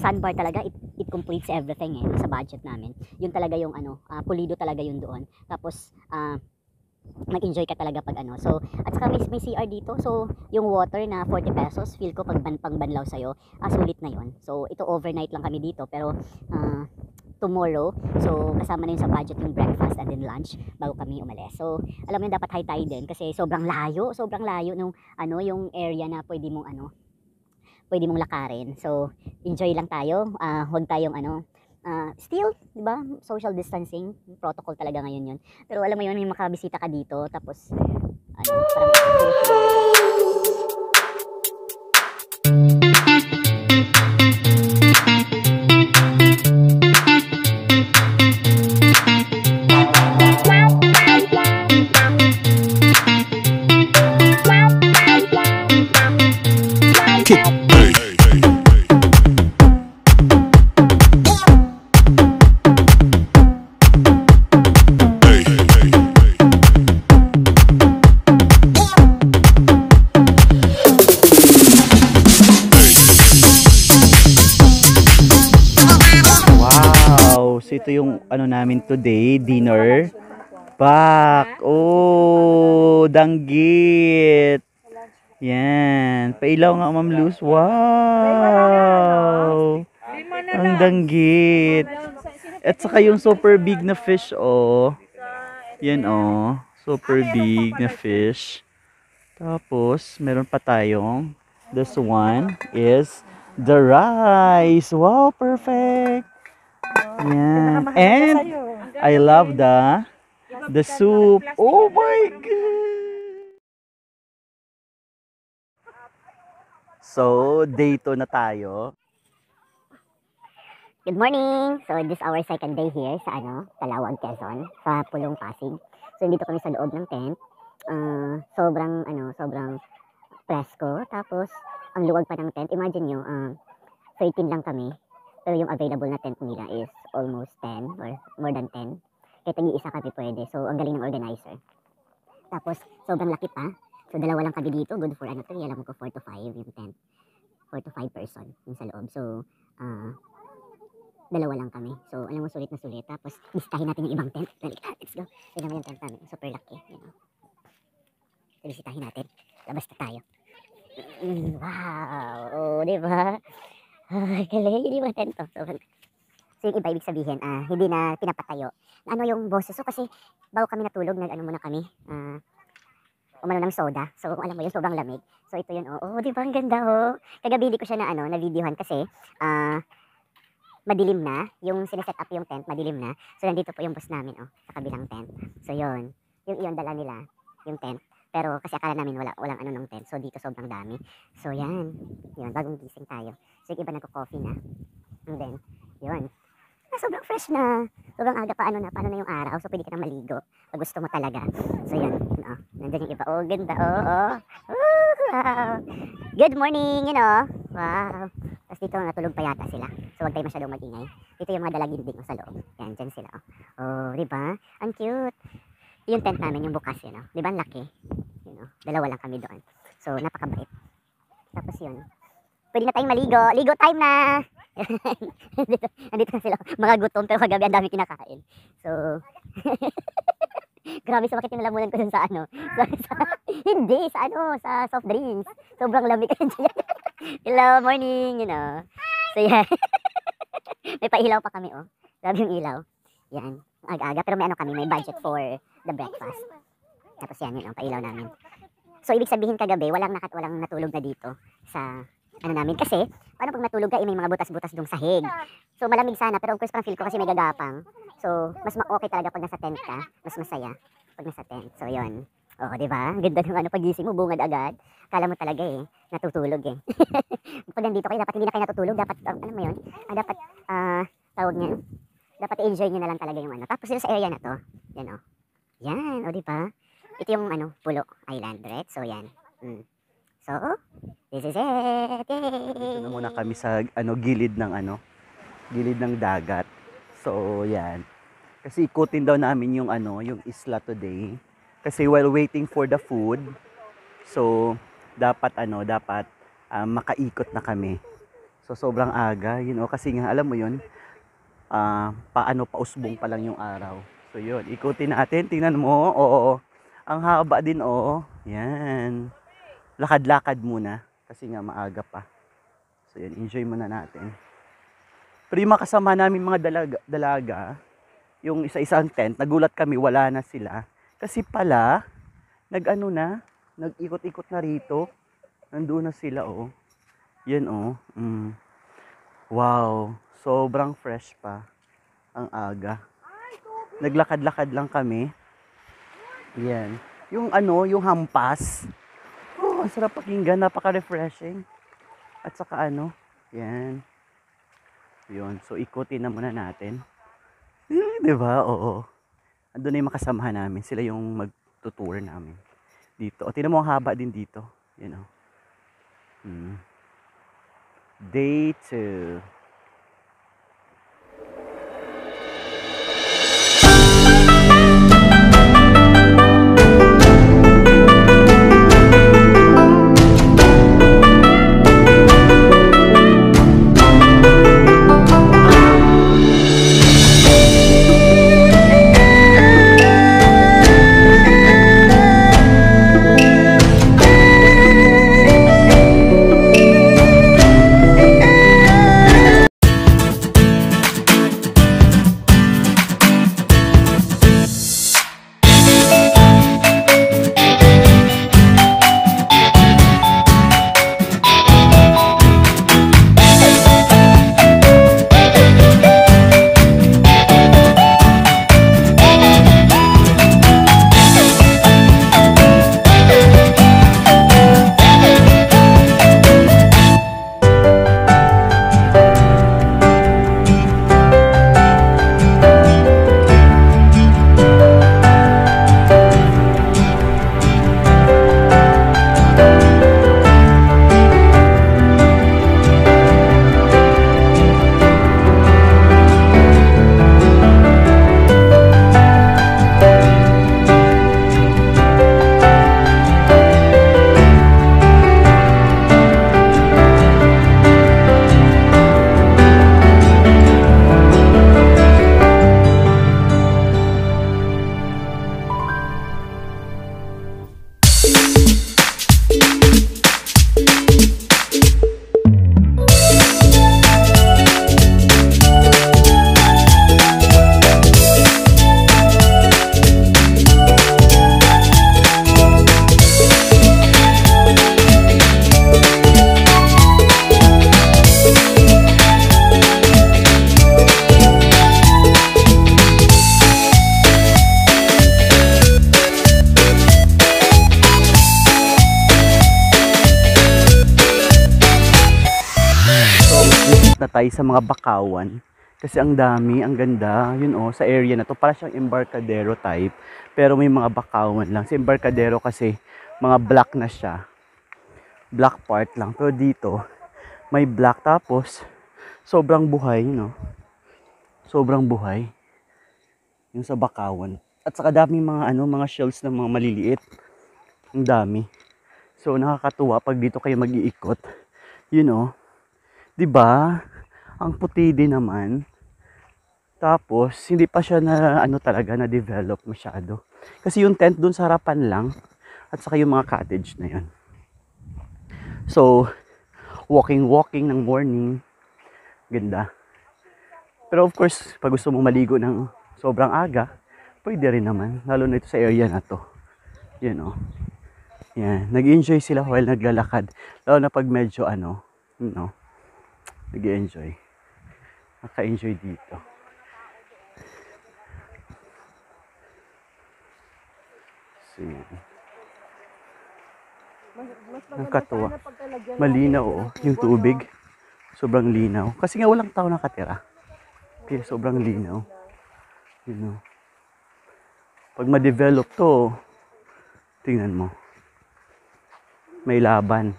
sandbar talaga, it completes everything eh, sa budget namin. Yun talaga yung ano, pulido talaga yun doon. Tapos, mag-enjoy ka talaga pag ano. So, at saka may CR dito. So, yung water na 40 pesos, feel ko pag pangbanlaw sa'yo, sulit na yon. So, ito overnight lang kami dito. Pero, tomorrow, so kasama na yun sa budget yung breakfast and then lunch bago kami umalis. So, alam mo yun, dapat high tide din kasi sobrang layo nung ano, yung area na pwede mong lakarin. So, enjoy lang tayo. Huwag tayong ano, still, 'di ba? Social distancing protocol talaga ngayon 'yun. Pero alam mo 'yun, may makabisita ka dito tapos ano, parang So ito yung ano namin today, dinner. Pak! Oh, danggit! Yan. Pailaw nga, Ma'am Luz. Wow! Ang danggit. At saka yung super big na fish, oh. Yan, oh. Super big na fish. Tapos, meron pa tayong, this one is the rice. Wow, perfect! Yan. And I love the soup. Oh my god. So, day 2 na tayo. Good morning! So, this our second day here sa Talawag, Quezon, sa Pulong Pasig. So, dito kami sa loob ng tent. Sobrang presko. Tapos, ang luwag pa ng tent. Imagine nyo, 13 lang kami. Pero yung available na tent nila is almost 10 or more than 10. Kaya tagi-isa kami pwede. So, ang galing ng organizer. Tapos, sobrang laki pa. So, dalawa lang kami dito. Good for alam ko 4 to 5 yung tent. 4 to 5 person yung sa loob. So, dalawa lang kami. So, alam mo, sulit na sulit. Tapos, bisitahin natin yung ibang tent. Let's go. Tignan mo yung tent namin. Super laki. You know? So, bisitahin natin. Labas na tayo. Wow! Oh, diba? Galing. Hindi ba tent to? So, yung iba, ibig sabihin, hindi na pinapatayo. Ano yung boses? So, kasi, bago kami natulog, muna kami. Umano ng soda. So, alam mo yun, sobrang lamig. So, ito yun, oh, di ba? Ang ganda, oh. Kagabi di ko siya na videohan kasi, madilim na. Yung sineset up yung tent, madilim na. So, nandito po yung boss namin, oh, sa kabilang tent. So, yun. Yung iyon, dala nila, yung tent. Pero, kasi akala namin walang ng tent. So, dito sobrang dami. So, yan. Yun, bagong gising tayo. So, yung iba nagko-coffee na. And then, yun. Sobrang fresh na. Sobrang aga pa, paano na yung araw. So, pwede ka nang maligo. Pag gusto mo talaga. So, yun. Nandun yung iba. Oh, ganda. Oh. Wow. Good morning, Wow. Tapos dito, natulog pa yata sila. So, wag tayo masyadong mag-ingay. Dito yung mga dalaginding sa loob. Yan, dyan sila. Oh, diba? Ang cute. Yung tent namin, yung bukas, Diba, ang laki? Dalawa lang kami doon. So, napakabait. Tapos yun. Pwede na tayong maligo. Ligo time na! Andito na sila. Mga gutom, pero kagabi ang dami kinakain. So, grabe, sumakit yung lalamunan ko dun sa hindi, sa soft drinks. Sobrang lamig ka dyan. Hello, morning, So, yan. May pailaw pa kami, oh. Grabe yung ilaw. Yan. Aga-aga. Pero may kami, may budget for the breakfast. Tapos yan, pailaw namin. So, ibig sabihin kagabi, walang natulog na dito sa namin. Kasi, paano pag natulog ka, may mga butas-butas dong sahig. So, malamig sana. Pero of course, parang feel ko kasi may gagapang. So, mas okay talaga pag nasa tent ka. Mas masaya pag nasa tent. So, yun. Oh, diba? Ganda ng pagising mo, bungad agad. Kala mo talaga natutulog Pag nandito kayo, dapat hindi na kayo natutulog. Dapat, alam mo yun? Dapat, tawag niya, dapat enjoy nyo na lang talaga yung Tapos yun sa area na to, yan Yan, diba? Ito yung Pulo Island, right? So, yan. So, this is it. Yay! Ito na muna kami sa gilid ng dagat. So, yan. Kasi ikutin daw namin yung yung isla today. Kasi while waiting for the food, so dapat makaikot na kami. So sobrang aga, kasi nga alam mo yun, pausbong pa lang yung araw. So yun, ikutin natin, tingnan mo, oo, ang haba din, oo, yan. Lakad-lakad muna, kasi nga maaga pa. So yun, enjoy muna natin. Pero yung makasama namin mga dalaga, yung isa-isang tent, nagulat kami, wala na sila. Kasi pala, nag-ikot-ikot na rito. Nandoon na sila, oh. Yan, oh. Wow, sobrang fresh pa. Ang aga. Naglakad-lakad lang kami. Yan. Yung hampas. Oh, ang sarap pakinggan, napaka-refreshing. At saka yan. Yun, so ikutin na muna natin. Diba? Oo. Andun na yung makasamahan namin. Sila yung magtutour namin. Dito. O, tingnan mo ang haba din dito. Yan, oh. Day 2. Na tayo sa mga bakawan kasi ang dami, ang ganda, sa area na to, para siyang Embarcadero type pero may mga bakawan lang. Sa Embarcadero kasi mga black na siya, black part lang, pero dito may black, tapos sobrang buhay, sobrang buhay yung sa bakawan. At saka dami mga mga shells ng mga maliliit, ang dami. So nakakatuwa pag dito kayo mag-iikot, 'di ba? Ang puti din naman. Tapos hindi pa siya na talaga na develop masyado. Kasi yung tent dun sa harapan lang at saka yung mga cottage na 'yon. So walking ng morning, ganda. Pero of course, pag gusto mong maligo ng sobrang aga, pwede rin naman, lalo na ito sa area na to. Yan, nag-enjoy sila while naglalakad. Lalo na pag medyo nag-enjoy. Naka-enjoy dito. So, nakakatuwa. Malinaw, yung tubig. Sobrang linaw. Kasi nga walang tao nakatira. Kaya sobrang linaw. Pag ma-develop to, tingnan mo. May laban.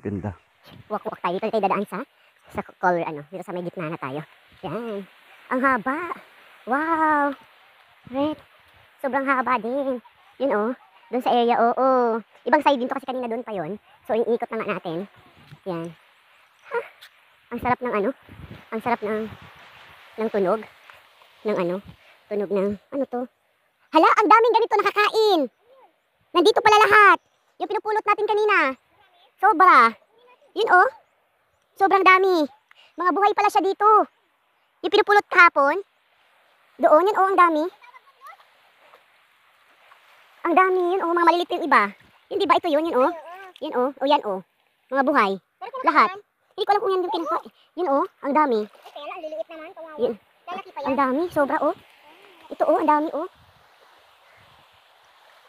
Ganda. Walk tayo. Dito tayo dadaan sa color, dito sa may gitna na tayo. Yan. Ang haba. Wow. Wait. Sobrang haba din. Doon sa area, oo. Ibang side din to kasi kanina doon pa yon. So, iikot na nga natin. Yan. Ang sarap ng ano? Ang sarap ng tunog. Ng ano? Tunog ng, ano to? Hala, ang daming ganito nakakain. Nandito pala lahat. Yung pinupulot natin kanina. Sobra. Yun oh. Sobrang dami. Mga buhay pala siya dito. Yung pinupulot kahapon. Doon, yun oh, ang dami. Ang dami, yun oh, mga maliliit yung iba. Yun diba, ito yun, yun oh. Yun oh, o yan oh. Mga buhay. Lahat. Hindi ko alam kung yan yung pinapa. Yun oh, ang dami. Ang liliit naman, kawawa. Yun. Lalaki pa yan. Ang dami, sobra oh. Ito oh, ang dami oh.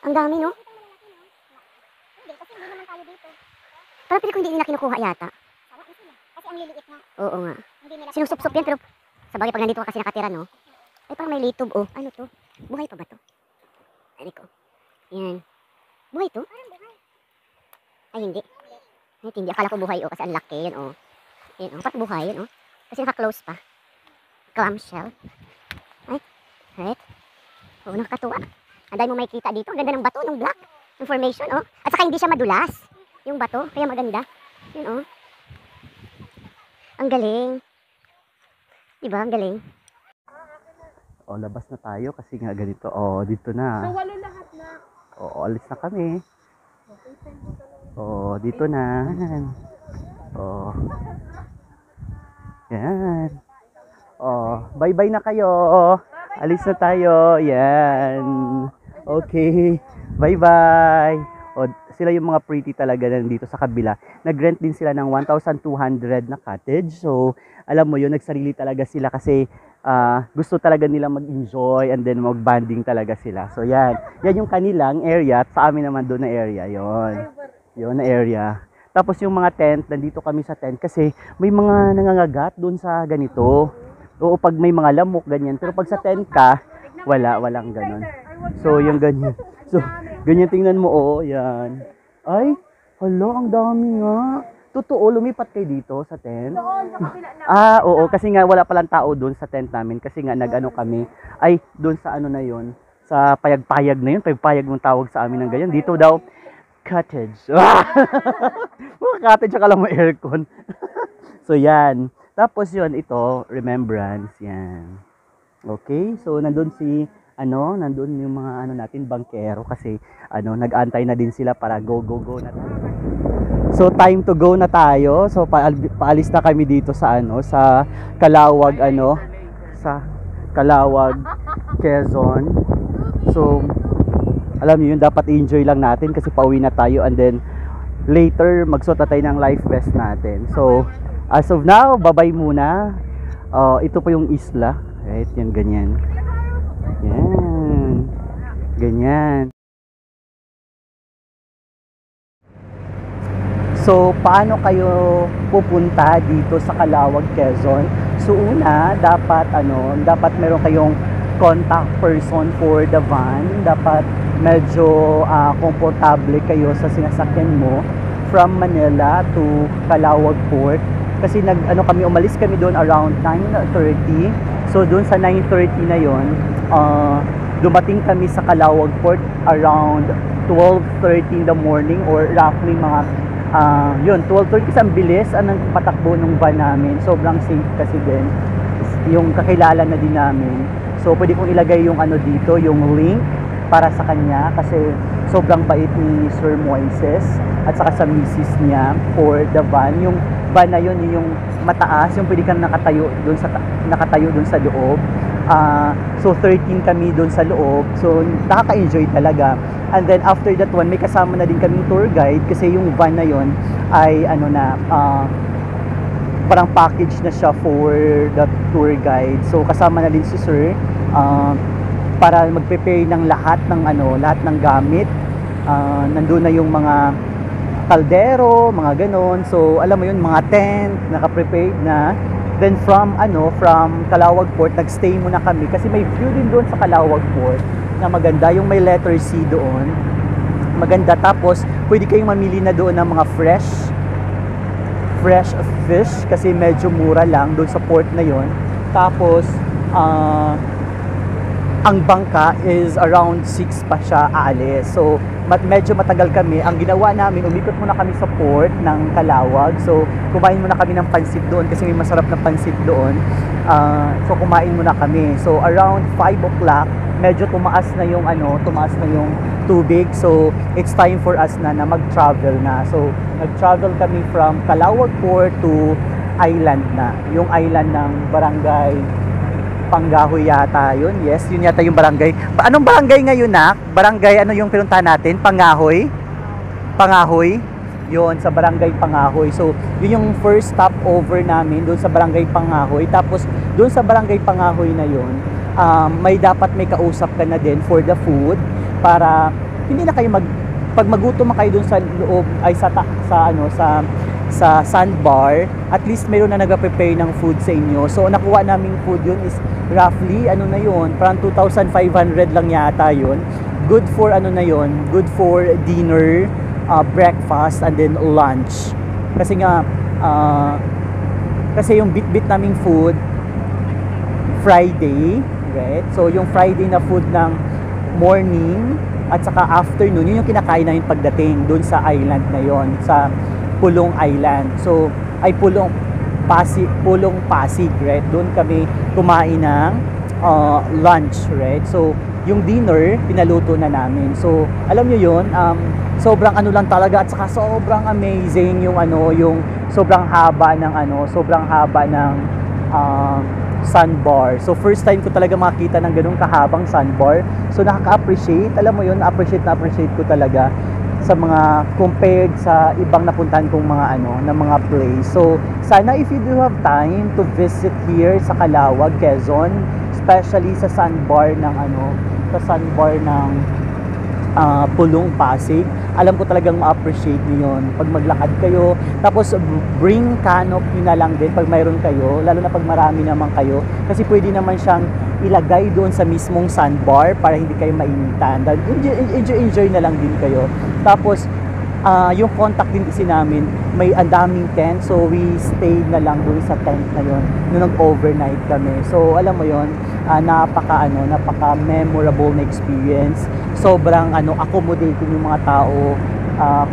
Ang dami no. Hindi, kasi hindi naman tayo dito. Parang pili ko hindi nila kinukuha yata. Sawa na sila. Kasi ang liliit nga. Oo nga. Hindi nila Sinusupsop yan pero sa bagay pag nandito ka kasi nakatira no. Ay parang may litob oh. Ano to? Buhay pa ba to? Ano ko? Yan. Buhay to? Parang buhay. Ay hindi. Ay hindi. Akala ko buhay oh kasi ang laki yun oh. Yan oh. Parang buhay yun oh. Kasi naka-close pa. Clamshell. Ay. Right. Oo, nakakatuwa. Ang dami mo makikita dito. Ang ganda ng bato, ng black. Ng formation, oh. At saka hindi siya madulas. Yung bato, kaya maganda. Yun, oh. Ang galing. Diba, ang galing. O, labas na tayo kasi nga ganito. O, dito na. So, walo lahat na. O, alis na kami. O, dito na. O. Yan. O, bye-bye na kayo. Alis na tayo. Yan. Okay. Bye-bye. O, sila yung mga pretty talaga nandito sa kabila. Nag-rent din sila ng 1,200 na cottage. So, alam mo yun, nagsarili talaga sila kasi gusto talaga nila mag-enjoy and then mag-banding talaga sila. So, yan. Yan yung kanilang area at sa amin naman doon na area. Yon. Yon na area. Tapos yung mga tent, nandito kami sa tent kasi may mga nangangagat doon sa ganito. Oo, pag may mga lamok, ganyan. Pero pag sa tent ka, walang ganun. So, yung ganyan. So, ganyan tingnan mo, oo, yan. Ay, hala, ang dami nga. Totoo, lumipat kayo dito sa tent? Oo, kasi nga wala palang tao doon sa tent namin. Kasi nga nag-ano kami, ay, doon sa ano na yon, sa payag-payag na yun, payag-payag mong tawag sa amin ng ganyan. Dito daw, cottage. Cottage, akala mo aircon. So, yan. Tapos yun, ito, remembrance, yan. Okay, so nandun nandun yung mga natin, bankero kasi nag-antay na din sila para go na tayo. So time to go na tayo. So paalis na kami dito sa sa Calauag sa Calauag, Quezon. So alam niyo yun, dapat enjoy lang natin kasi pauwi na tayo and then later magsuot na tayo ng life vest natin. So as of now, bye-bye muna. Ito pa yung isla. Right, yan, ganyan. Yan. Ganyan. So, paano kayo pupunta dito sa Calauag, Quezon? So, una, dapat meron kayong contact person for the van. Dapat medyo komportable kayo sa sinasakyan mo from Manila to Calauag Port. Kasi umalis kami doon around 9:30. So doon sa 9:30 na yon, dumating kami sa Calauag Port around 12:30 in the morning or roughly mga 12:30 kasi ang bilis ang patakbo ng van namin. Sobrang safe kasi din. Yung kakilala na din namin. So pwede kong ilagay yung dito, yung link para sa kanya kasi sobrang bait ni Sir Moises at saka sa misis niya for the van. Yung van na yun, yung mataas, yung pwede kang nakatayo doon sa loob. So 13 kami doon sa loob. So nakaka-enjoy talaga. And then after that one, may kasama na din kaming tour guide kasi yung van na yun ay parang package na siya for the tour guide. So kasama na din si Sir para mag-prepare ng lahat ng gamit. Nandun na yung mga kaldero, mga ganon. So alam mo yun, mga tent naka-prepared na. Then from Calauag Port, nagstay muna kami kasi may view din doon sa Calauag Port na maganda, yung may letter C doon. Maganda, tapos pwede kayong mamili na doon ng mga fresh fish kasi medyo mura lang doon sa port na yon. Tapos ang bangka is around 6 pa siya aalis. So medyo matagal kami. Ang ginawa namin, umikot muna kami sa port ng Calauag. So kumain muna kami ng pansit doon kasi may masarap na pansit doon. So kumain muna kami. So around 5 o'clock, medyo tumaas na yung tubig. So it's time for us na mag-travel na. So nag-travel kami from Calauag Port to island na. Yung island ng barangay Pangahoy yata yun. Yes, yun yata yung barangay. Anong barangay ngayon, Nak? Barangay, ano yung pinuntahan natin? Pangahoy? Pangahoy? Yun, sa barangay Pangahoy. So, yun yung first stop over namin doon sa barangay Pangahoy. Tapos, doon sa barangay Pangahoy na yun, may kausap ka na din for the food para hindi na kayo pag magutom kayo doon sa loob ay sa sandbar, at least mayroon na nag-prepare ng food sa inyo. So nakuha naming food yun is roughly parang 2,500 lang yata yun. Good for good for dinner, breakfast, and then lunch. Kasi yung bit naming food Friday, right? So yung Friday na food ng morning at saka afternoon, yun yung kinakain namin pagdating doon sa island na yon, sa Pulong Island. So ay Pulong Pasig, right? Doon kami kumain ng lunch, right? So yung dinner pinaluto na namin. So alam niyo yun, sobrang lang talaga, at saka sobrang amazing yung sobrang haba ng sandbar. So first time ko talaga makita ng ganung kahabang sandbar. So nakaka-appreciate, alam mo yun, na-appreciate ko talaga sa mga compared sa ibang napuntahan kong mga place. So sana if you do have time to visit here sa Calauag, Quezon, especially sa sandbar ng Pulong Pasig, alam ko talagang ma-appreciate niyo yun pag maglakad kayo. Tapos bring canopy na lang din pag mayroon kayo, lalo na pag marami naman kayo, kasi pwede naman siyang ilagay doon sa mismong sandbar para hindi kayo mainitan. Enjoy na lang din kayo. Tapos yung contact din kasi namin, may andaming tent, so we stayed na lang doon sa tent na yon nung nag-overnight kami. So alam mo yon, napaka memorable na experience. Sobrang accommodating yung mga tao.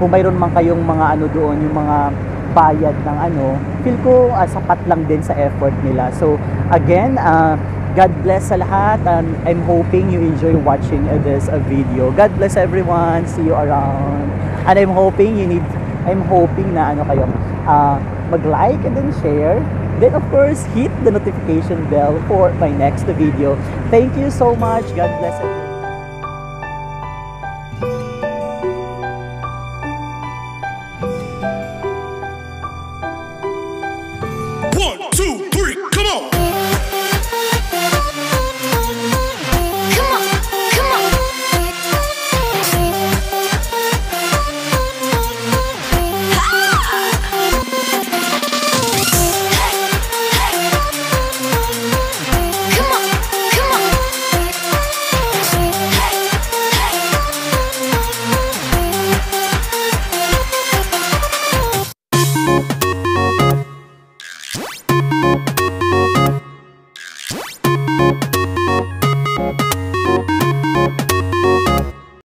Kung mayroon man kayong mga doon, yung mga bayad ng feel ko sapat lang din sa effort nila. So again, God bless sa lahat, and I'm hoping you enjoy watching this video. God bless everyone. See you around. And I'm hoping na kayo mag-like and then share. Then of course, hit the notification bell for my next video. Thank you so much. God bless everyone.